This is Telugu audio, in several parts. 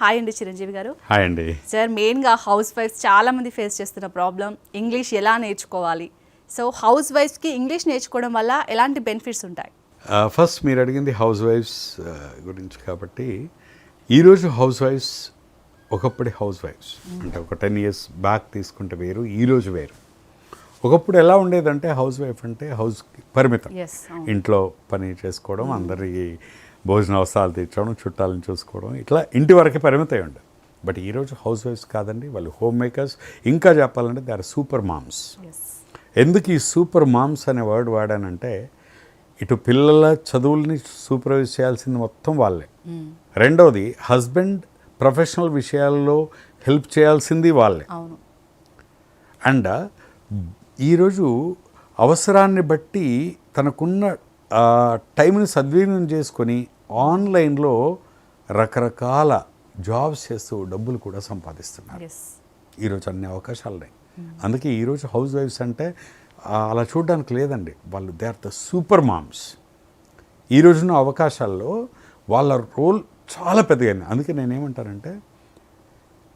హాయ్ అండి చిరంజీవి గారు. హాయ్ అండి సార్, మెయిన్గా హౌస్ వైఫ్స్ చాలామంది ఫేస్ చేస్తున్న ప్రాబ్లం ఇంగ్లీష్ ఎలా నేర్చుకోవాలి. సో హౌస్ వైఫ్స్కి ఇంగ్లీష్ నేర్చుకోవడం వల్ల ఎలాంటి బెనిఫిట్స్ ఉంటాయి? ఫస్ట్ మీరు అడిగింది హౌస్ వైఫ్స్ గురించి కాబట్టి ఈరోజు హౌస్ వైఫ్స్ ఒకప్పటి హౌస్ వైఫ్స్ అంటే ఒక 10 years బ్యాక్ తీసుకుంటే వేరు, ఈరోజు వేరు. ఒకప్పుడు ఎలా ఉండేదంటే హౌస్ వైఫ్ అంటే హౌస్కి పరిమితం, ఇంట్లో పని చేసుకోవడం, అందరికీ భోజన అవసరాలు తీర్చడం, చుట్టాలను చూసుకోవడం, ఇట్లా ఇంటి వరకే పరిమితం ఉండదు. బట్ ఈరోజు హౌస్ వైఫ్స్ కాదండి, వాళ్ళు హోమ్ మేకర్స్. ఇంకా చెప్పాలంటే దే ఆర్ సూపర్ మామ్స్. ఎందుకు ఈ సూపర్ మామ్స్ అనే వర్డ్ వాడానంటే ఇటు పిల్లల చదువుల్ని సూపర్వైజ్ చేయాల్సింది మొత్తం వాళ్ళే. రెండవది హస్బెండ్ ప్రొఫెషనల్ విషయాల్లో హెల్ప్ చేయాల్సింది వాళ్ళే. అండ్ ఈరోజు అవసరాన్ని బట్టి తనకున్న టైంని సద్వినియోగం చేసుకొని ఆన్లైన్లో రకరకాల జాబ్స్ చేస్తూ డబ్బులు కూడా సంపాదిస్తున్నారు. ఈరోజు అన్ని అవకాశాలు ఉన్నాయి. అందుకే ఈరోజు హౌస్ వైఫ్స్ అంటే అలా చూడడానికి లేదండి, వాళ్ళు they are the super moms. ఈ రోజున అవకాశాల్లో వాళ్ళ రోల్ చాలా పెద్దగా. అందుకే నేనేమంటానంటే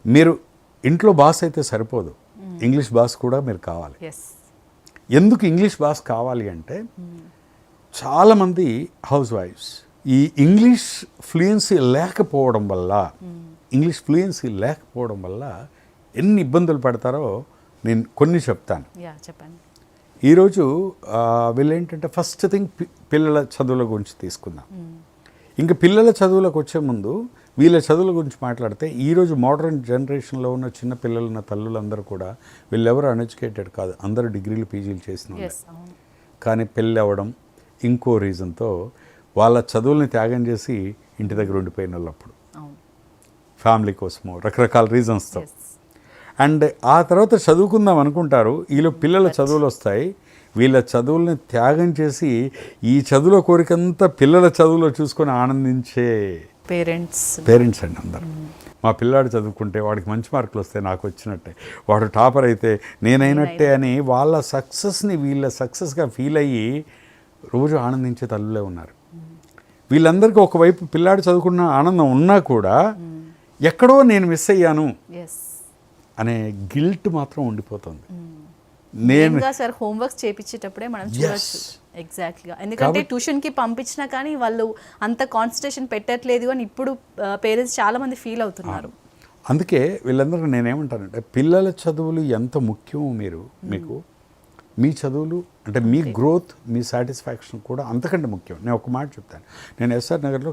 మీరు ఇంట్లో బాస్ అయితే సరిపోదు, ఇంగ్లీష్ బాస్ కూడా మీరు కావాలి. ఎందుకు ఇంగ్లీష్ బాస్ కావాలి అంటే చాలామంది హౌస్ వైఫ్స్ ఈ ఇంగ్లీష్ ఫ్లూయెన్సీ లేకపోవడం వల్ల ఎన్ని ఇబ్బందులు పడతారో నేను కొన్ని చెప్తాను. చెప్పండి. ఈరోజు వీళ్ళు ఏంటంటే ఫస్ట్ థింగ్ పిల్లల చదువుల గురించి తీసుకుందాం. ఇంకా పిల్లల చదువులకు వచ్చే ముందు వీళ్ళ చదువుల గురించి మాట్లాడితే ఈరోజు మోడర్న్ జనరేషన్లో ఉన్న చిన్న పిల్లలున్న తల్లులందరూ కూడా వీళ్ళెవరు అన్ఎడ్యుకేటెడ్ కాదు, అందరూ డిగ్రీలు పీజీలు చేసిన వాళ్ళు. కానీ పెళ్ళి అవ్వడం ఇంకో రీజన్తో వాళ్ళ చదువుల్ని త్యాగం చేసి ఇంటి దగ్గర ఉండిపోయిన వాళ్ళు అప్పుడు ఫ్యామిలీ కోసమో రకరకాల రీజన్స్తో. అండ్ ఆ తర్వాత చదువుకుందాం అనుకుంటారు, వీళ్ళు పిల్లల చదువులు వస్తాయి, వీళ్ళ చదువుల్ని త్యాగం చేసి ఈ చదువుల కోరికంతా పిల్లల చదువులో చూసుకొని ఆనందించే పేరెంట్స్ అండి అందరు. మా పిల్లాడు చదువుకుంటే వాడికి మంచి మార్కులు వస్తే నాకు వచ్చినట్టే, వాడు టాపర్ అయితే నేనైనట్టే అని వాళ్ళ సక్సెస్ని వీళ్ళ సక్సెస్గా ఫీల్ అయ్యి రోజు ఆనందించే తల్లులే ఉన్నారు. వీళ్ళందరికీ ఒకవైపు పిల్లాడు చదువుకున్న ఆనందం ఉన్నా కూడా ఎక్కడో నేను మిస్ అయ్యాను అనే గిల్ట్ మాత్రం ఉండిపోతుంది. నేను సార్ హోంవర్క్స్ చేయించేటప్పుడే మనం చూడొచ్చు ఎగ్జాక్ట్గా, ఎందుకంటే ట్యూషన్కి పంపించినా కానీ వాళ్ళు అంత కాన్సన్ట్రేషన్ పెట్టట్లేదు అని ఇప్పుడు పేరెంట్స్ చాలామంది ఫీల్ అవుతున్నారు. అందుకే వీళ్ళందరికీ నేనేమంటానంటే పిల్లల చదువులు ఎంత ముఖ్యమో మీకు మీ చదువులు అంటే మీ గ్రోత్, మీ సాటిస్ఫాక్షన్ కూడా అంతకంటే ముఖ్యం. నేను ఒక మాట చెప్తాను. నేను ఎస్ఆర్ నగర్లో